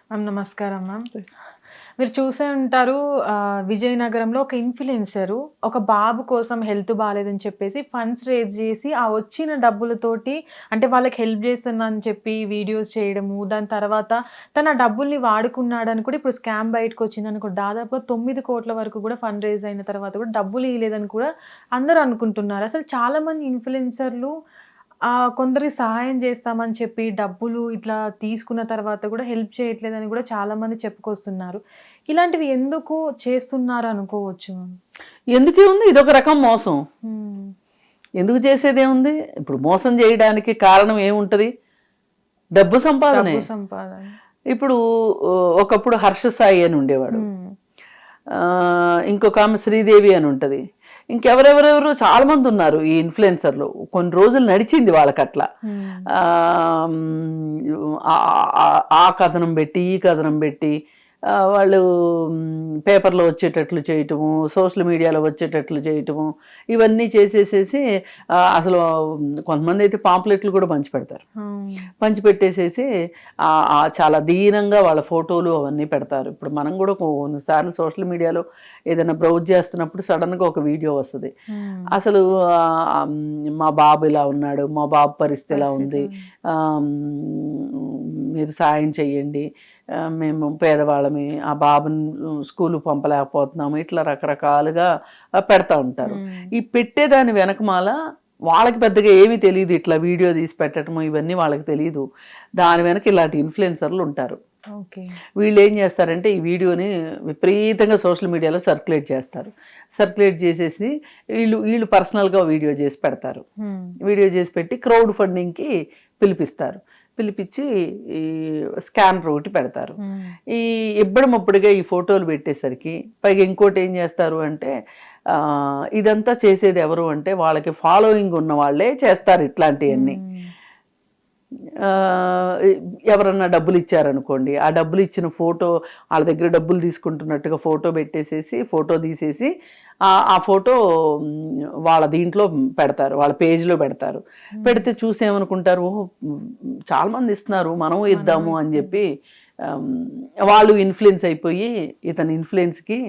Ma'am నమస్కారం ma'am. మీరు చూసే ఉంటారు విజయనగరంలో ఒక ఇన్‌ఫ్లుయెన్సరు ఒక బాబు కోసం హెల్త్ బాలేదని చెప్పేసి ఫండ్స్ రైజ్ చేసి, ఆ వచ్చిన డబ్బులతోటి అంటే వాళ్ళకి హెల్ప్ చేస్తున్నానని చెప్పి వీడియోస్ చేయడము. దాని తర్వాత తన డబ్బుల్ని వాడుకున్నాడని కూడా ఇప్పుడు స్కామ్ బయటకొచ్చిందని కూడా దాదాపుగా 9,00,00,000 వరకు కూడా ఫండ్ రైజ్ అయిన తర్వాత కూడా డబ్బులు ఇయలేదని కూడా అందరూ అనుకుంటున్నారు. అసలు చాలామంది ఇన్‌ఫ్లుయెన్సర్‌లు కొందరికి సహాయం చేస్తామని చెప్పి డబ్బులు ఇట్లా తీసుకున్న తర్వాత కూడా హెల్ప్ చేయట్లేదని కూడా చాలామంది చెప్పుకొస్తున్నారు. ఇలాంటివి ఎందుకు చేస్తున్నారు అనుకోవచ్చు? ఎందుకేముంది, ఇదొక రకం మోసం. హ్మ్. ఎందుకు చేసేదేముంది? ఇప్పుడు మోసం చేయడానికి కారణం ఏముంటది? డబ్బు సంపాదనే. డబ్బు సంపాదన. ఇప్పుడు ఒకప్పుడు హర్ష సాయి అని ఉండేవాడు. హ్మ్. ఇంకొక ఆమె శ్రీదేవి అని ఉంటది. ఇంకెవరెవరెవరు చాలా మంది ఉన్నారు ఈ ఇన్ఫ్లుయెన్సర్లు. కొన్ని రోజులు నడిచింది వాళ్ళకట్లా. హ్మ్. ఆ కథనం పెట్టి ఈ కథనం పెట్టి వాళ్ళు పేపర్లో వచ్చేటట్లు చేయటము, సోషల్ మీడియాలో వచ్చేటట్లు చేయటము, ఇవన్నీ చేసేసేసి అసలు కొంతమంది అయితే పాంప్లెట్లు కూడా పంచిపెడతారు. పంచిపెట్టేసేసి చాలా దీనంగా వాళ్ళ ఫోటోలు అవన్నీ పెడతారు. ఇప్పుడు మనం కూడా కొన్నిసార్లు సోషల్ మీడియాలో ఏదైనా బ్రౌజ్ చేస్తున్నప్పుడు సడన్గా ఒక వీడియో వస్తుంది. అసలు మా బాబు ఇలా ఉన్నాడు, మా బాబు పరిస్థితి ఇలా ఉంది, మీరు సాయం చెయ్యండి, మేము పేదవాళ్ళమి, ఆ బాబుని స్కూల్ పంపలేకపోతున్నాము, ఇట్లా రకరకాలుగా పెడతా ఉంటారు. ఈ పెట్టేదాని వెనకమాల వాళ్ళకి పెద్దగా ఏమీ తెలియదు. ఇట్లా వీడియో తీసి పెట్టడము ఇవన్నీ వాళ్ళకి తెలియదు. దాని వెనక ఇలాంటి ఇన్ఫ్లుయెన్సర్లు ఉంటారు. వీళ్ళు ఏం చేస్తారంటే ఈ వీడియోని విపరీతంగా సోషల్ మీడియాలో సర్క్యులేట్ చేస్తారు. సర్క్యులేట్ చేసేసి వీళ్ళు పర్సనల్గా వీడియో చేసి పెడతారు. వీడియో చేసి పెట్టి క్రౌడ్ ఫండింగ్కి పిలిపిస్తారు. పిలిపించి ఈ స్కానర్ ఒకటి పెడతారు. ఈ ఇబ్బడమప్పుడుగా ఈ ఫోటోలు పెట్టేసరికి పైగా ఇంకోటి ఏం చేస్తారు అంటే ఇదంతా చేసేది ఎవరు అంటే వాళ్ళకి ఫాలోయింగ్ ఉన్న వాళ్ళే చేస్తారు ఇట్లాంటివన్నీ. ఎవరన్నా డబ్బులు ఇచ్చారనుకోండి, ఆ డబ్బులు ఇచ్చిన ఫోటో వాళ్ళ దగ్గర డబ్బులు తీసుకుంటున్నట్టుగా ఫోటో పెట్టేసేసి ఫోటో తీసేసి ఆ ఫోటో వాళ్ళ దీంట్లో పెడతారు, వాళ్ళ పేజ్లో పెడతారు. పెడితే చూసేమనుకుంటారు, ఓహో చాలామంది ఇస్తున్నారు, మనము ఇద్దాము అని చెప్పి వాళ్ళు ఇన్ఫ్లుయెన్స్ అయిపోయి ఇతని ఇన్ఫ్లుయెన్స్కి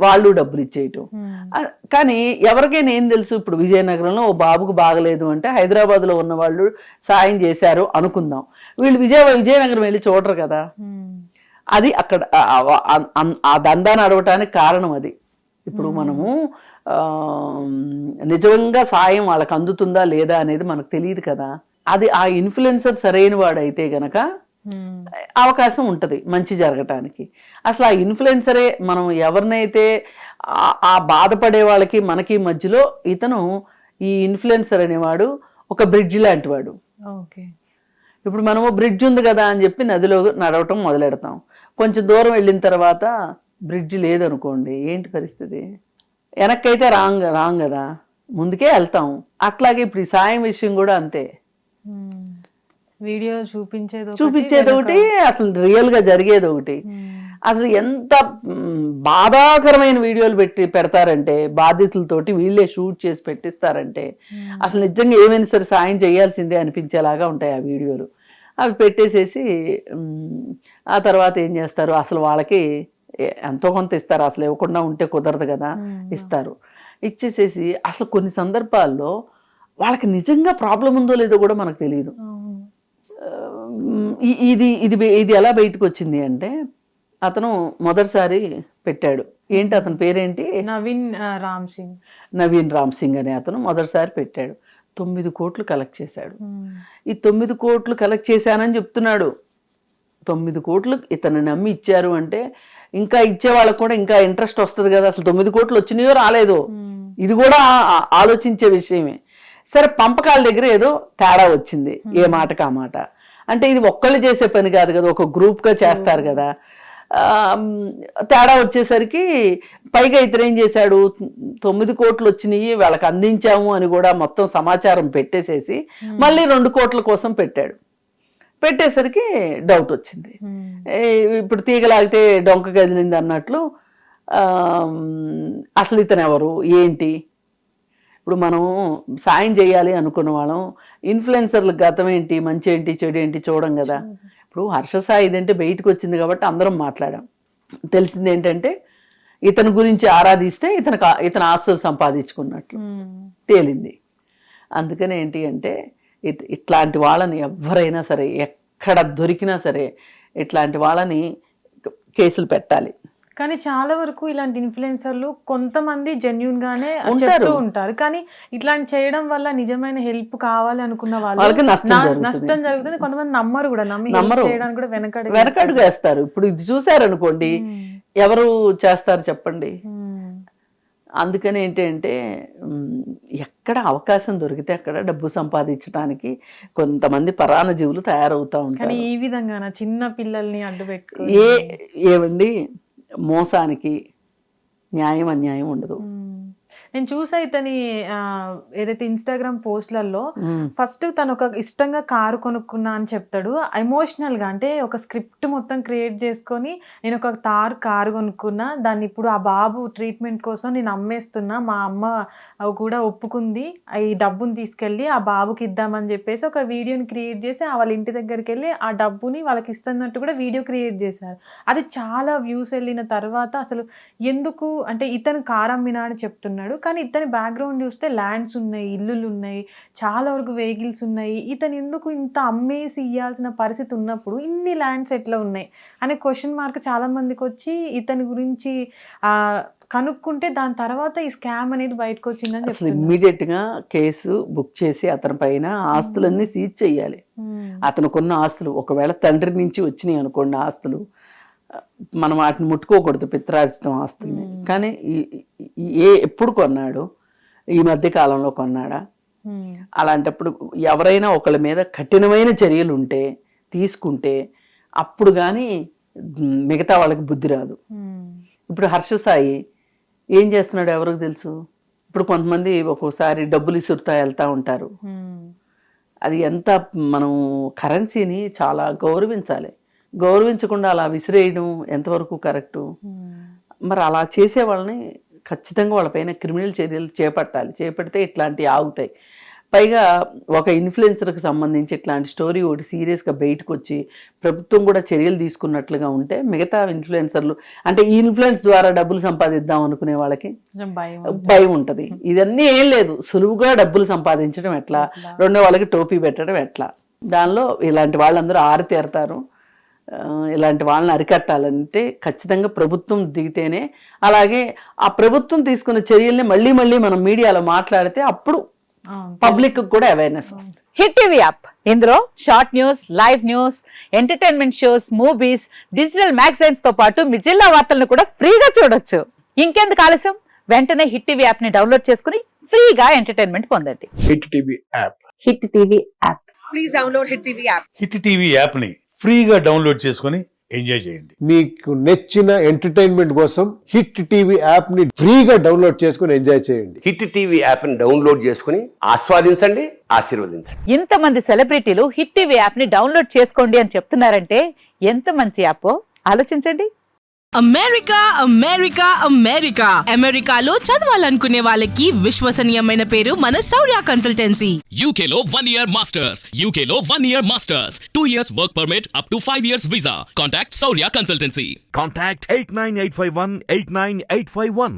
వాళ్ళు డబ్బులు ఇచ్చేయటం. కానీ ఎవరికైనా ఏం తెలుసు, ఇప్పుడు విజయనగరంలో ఓ బాబుకు బాగలేదు అంటే హైదరాబాద్లో ఉన్న వాళ్ళు సాయం చేశారు అనుకుందాం. వీళ్ళు విజయనగరం వెళ్ళి చూడరు కదా. అది అక్కడ ఆ దందా నడవటానికి కారణం అది. ఇప్పుడు మనము నిజంగా సాయం వాళ్ళకి అందుతుందా లేదా అనేది మనకు తెలియదు కదా. అది ఆ ఇన్ఫ్లుయెన్సర్ సరైన వాడైతే గనక అవకాశం ఉంటుంది మంచి జరగటానికి. అసలు ఆ ఇన్ఫ్లుయెన్సరే మనం ఎవరినైతే ఆ బాధపడే వాళ్ళకి మనకి మధ్యలో ఇతను ఈ ఇన్ఫ్లుయెన్సర్ అనేవాడు ఒక బ్రిడ్జ్ లాంటి వాడు. ఇప్పుడు మనము బ్రిడ్జ్ ఉంది కదా అని చెప్పి నదిలో నడవటం మొదలెడతాం. కొంచెం దూరం వెళ్ళిన తర్వాత బ్రిడ్జ్ లేదనుకోండి, ఏంటి పరిస్థితి? వెనక్కైతే రాంగ్ కదా, ముందుకే వెళ్తాం. అట్లాగే ఇప్పుడు ఈ సాయం విషయం కూడా అంతే. వీడియో చూపించేది ఒకటి, అసలు రియల్గా జరిగేది ఒకటి. అసలు ఎంత బాధాకరమైన వీడియోలు పెడతారంటే, బాధితులతోటి వీళ్ళే షూట్ చేసి పెట్టిస్తారంటే అసలు నిజంగా ఏమైనా సరే సాయం చేయాల్సిందే అనిపించేలాగా ఉంటాయి ఆ వీడియోలు. అవి పెట్టేసేసి ఆ తర్వాత ఏం చేస్తారు, అసలు వాళ్ళకి ఎంతో కొంత ఇస్తారు, అసలు ఇవ్వకుండా ఉంటే కుదరదు కదా, ఇస్తారు. ఇచ్చేసేసి అసలు కొన్ని సందర్భాల్లో వాళ్ళకి నిజంగా ప్రాబ్లం ఉందో లేదో కూడా మనకు తెలియదు. ఇది ఇది ఇది ఎలా బయటకు వచ్చింది అంటే, అతను మొదటిసారి పెట్టాడు. ఏంటి అతని పేరేంటి? నవీన్ రామ్ సింగ్ అనే అతను మొదటిసారి పెట్టాడు. 9 కోట్లు కలెక్ట్ చేశాడు. ఈ 9 కోట్లు కలెక్ట్ చేశానని చెప్తున్నాడు. 9 కోట్లు ఇతను నమ్మి ఇచ్చారు అంటే ఇంకా ఇచ్చే వాళ్ళకు కూడా ఇంకా ఇంట్రెస్ట్ వస్తుంది కదా. అసలు 9 కోట్లు వచ్చినాయో రాలేదో ఇది కూడా ఆలోచించే విషయమే. సరే, పంపకాల దగ్గర ఏదో తేడా వచ్చింది, ఏ మాటకు ఆ మాట. అంటే ఇది ఒక్కళ్ళు చేసే పని కాదు కదా, ఒక గ్రూప్గా చేస్తారు కదా. తేడా వచ్చేసరికి పైగా ఇతను ఏం చేశాడు, 9 కోట్లు వచ్చినాయి వాళ్ళకి అందించాము అని కూడా మొత్తం సమాచారం పెట్టేసేసి మళ్ళీ 2 కోట్ల కోసం పెట్టాడు. పెట్టేసరికి డౌట్ వచ్చింది. ఇప్పుడు తీగలాగితే డొంక కదిలింది అన్నట్లు అసలు ఇతను ఎవరు ఏంటి. ఇప్పుడు మనం సాయం చేయాలి అనుకున్న వాళ్ళం ఇన్ఫ్లుయెన్సర్లకు గతం ఏంటి, మంచి ఏంటి, చెడు ఏంటి చూడం కదా. ఇప్పుడు హర్ష సాయి ఇదంటే బయటకు వచ్చింది కాబట్టి అందరం మాట్లాడాం. తెలిసింది ఏంటంటే ఇతని గురించి ఆరాధిస్తే ఇతను ఆస్తులు సంపాదించుకున్నట్లు తేలింది. అందుకని ఏంటి అంటే ఇట్లాంటి వాళ్ళని ఎవరైనా సరే ఎక్కడ దొరికినా సరే ఇట్లాంటి వాళ్ళని కేసులు పెట్టాలి. కానీ చాలా వరకు ఇలాంటి ఇన్ఫ్లుయెన్సర్లు కొంతమంది జెన్యూన్ గానే చెప్తూ ఉంటారు, కానీ ఇట్లాంటి చేయడం వల్ల నిజమైన హెల్ప్ కావాలి అనుకున్న వాళ్ళకి నష్టం జరుగుతుంది. కొంతమంది నమ్మరు కూడా, నమ్మి చేయడానికి కూడా వెనకడుగు వేస్తారు. ఇప్పుడు ఇది చూసారనుకోండి, ఎవరు చేస్తారు చెప్పండి? అందుకని ఏంటంటే ఎక్కడ అవకాశం దొరికితే అక్కడ డబ్బు సంపాదించడానికి కొంతమంది పరాణ జీవులు తయారవుతా ఉంటారు. ఈ విధంగా చిన్న పిల్లల్ని అడ్డు పెట్టుకో ఏమండి, మోసానికి న్యాయం అన్యాయం ఉండదు. నేను చూసా ఇతని ఏదైతే ఇన్స్టాగ్రామ్ పోస్ట్లలో ఫస్ట్ తను ఒక ఇష్టంగా కారు కొనుక్కున్నా అని చెప్తాడు. ఎమోషనల్ గా, అంటే ఒక స్క్రిప్ట్ మొత్తం క్రియేట్ చేసుకొని నేను ఒక కారు కొనుక్కున్నా, దాన్ని ఇప్పుడు ఆ బాబు ట్రీట్మెంట్ కోసం నేను అమ్మేస్తున్నా, మా అమ్మ కూడా ఒప్పుకుంది, ఈ డబ్బుని తీసుకెళ్ళి ఆ బాబుకి ఇద్దామని చెప్పేసి ఒక వీడియోని క్రియేట్ చేసి వాళ్ళ ఇంటి దగ్గరికి వెళ్ళి ఆ డబ్బుని వాళ్ళకి ఇస్తున్నట్టు కూడా వీడియో క్రియేట్ చేశారు. అది చాలా వ్యూస్ వెళ్ళిన తర్వాత అసలు ఎందుకు అంటే ఇతను కారు అమ్మినా అని చెప్తున్నాడు, కానీ ఇతని బ్యాక్గ్రౌండ్ చూస్తే ల్యాండ్స్ ఉన్నాయి, ఇల్లులు ఉన్నాయి, చాలా వరకు వెహికల్స్ ఉన్నాయి. ఇతను ఎందుకు ఇంత అమ్మేసి ఇవ్వాల్సిన పరిస్థితి ఉన్నప్పుడు ఇన్ని ల్యాండ్స్ ఎట్లా ఉన్నాయి అనే క్వశ్చన్ మార్క్ చాలా మందికి వచ్చి ఇతని గురించి కనుక్కుంటే దాని తర్వాత ఈ స్కామ్ అనేది బయటకు వచ్చిందని అసలు ఇమ్మీడియట్ గా కేసు బుక్ చేసి అతని పైన ఆస్తులన్నీ సీజ్ చేయాలి. అతనుకున్న ఆస్తులు ఒకవేళ తండ్రి నుంచి వచ్చినాయి అనుకోండి ఆస్తులు, మనం వాటిని ముట్టుకోకూడదు, పిత్రార్జితం ఆస్తుల్ని. కానీ ఎప్పుడు కొన్నాడు? ఈ మధ్య కాలంలో కొన్నాడా? అలాంటప్పుడు ఎవరైనా ఒకళ్ళ మీద కఠినమైన చర్యలు ఉంటే తీసుకుంటే అప్పుడు కానీ మిగతా వాళ్ళకి బుద్ధి రాదు. ఇప్పుడు హర్ష సాయి ఏం చేస్తున్నాడు ఎవరికి తెలుసు? ఇప్పుడు కొంతమంది ఒక్కోసారి డబ్బులు ఇసురుతా వెళ్తా ఉంటారు. అది ఎంత మనం కరెన్సీని చాలా గౌరవించాలి. గౌరవించకుండా అలా విసిరేయడం ఎంతవరకు కరెక్టు? మరి అలా చేసే వాళ్ళని ఖచ్చితంగా వాళ్ళపైన క్రిమినల్ చర్యలు చేపడితే ఇట్లాంటివి ఆగుతాయి. పైగా ఒక ఇన్ఫ్లుయెన్సర్కి సంబంధించి ఇట్లాంటి స్టోరీ ఒకటి సీరియస్గా బయటకు వచ్చి ప్రభుత్వం కూడా చర్యలు తీసుకున్నట్లుగా ఉంటే మిగతా ఇన్ఫ్లుయెన్సర్లు, అంటే ఈ ఇన్ఫ్లుయెన్స్ ద్వారా డబ్బులు సంపాదిద్దాం అనుకునే వాళ్ళకి భయం ఉంటుంది. ఇదన్నీ ఏం లేదు, సులువుగా డబ్బులు సంపాదించడం ఎట్లా, రెండో వాళ్ళకి టోపీ పెట్టడం ఎట్లా, దానిలో ఇలాంటి వాళ్ళందరూ ఆరితేరతారు. ఇలాంటి వాళ్ళని అరికట్టాలంటే ఖచ్చితంగా ప్రభుత్వం దిగితేనే, అలాగే ఆ ప్రభుత్వం తీసుకున్న చర్యల్ని మళ్ళీ మళ్ళీ మనం మీడియాలో మాట్లాడితే అప్పుడు పబ్లిక్ కూడా అవేర్నెస్ వస్తుంది. హిట్ టీవీ యాప్, ఇందులో short news, live news, entertainment shows, movies, digital magazines తో పాటు మీ జిల్లా వార్తలను కూడా ఫ్రీగా చూడొచ్చు. ఇంకెందుకు ఆలస్యం, వెంటనే హిట్ టీవీ యాప్ ని డౌన్లోడ్ చేసుకుని ఫ్రీగా ఎంటర్టైన్మెంట్ పొందండి. Hit TV app, hit TV app, please download hit TV app. Hit TV app ని ఫ్రీగా డౌన్లోడ్ చేసుకుని ఎంజాయ్ చేయండి. మీకు నచ్చిన ఎంటర్టైన్మెంట్ కోసం హిట్ టీవీ యాప్ ని ఫ్రీగా డౌన్లోడ్ చేసుకుని ఎంజాయ్ చేయండి. హిట్ టీవీ యాప్ ని డౌన్లోడ్ చేసుకుని ఆస్వాదించండి, ఆశీర్వదించండి. ఇంతమంది సెలబ్రిటీలు హిట్ టీవీ యాప్ ని డౌన్లోడ్ చేసుకోండి అని చెప్తున్నారంటే ఎంత మంచి యాప్ ఆలోచించండి. అమెరికా అమెరికా అమెరికా అమెరికాలో చదవాలనుకునే వాళ్ళకి విశ్వసనీయమైన పేరు మన శౌర్య కన్సల్టెన్సీ. UK లో 1 year masters, UK లో 1 year masters, 2 years work permit up to 5 years visa. Contact Saurya Consultancy. Contact 89851 89851.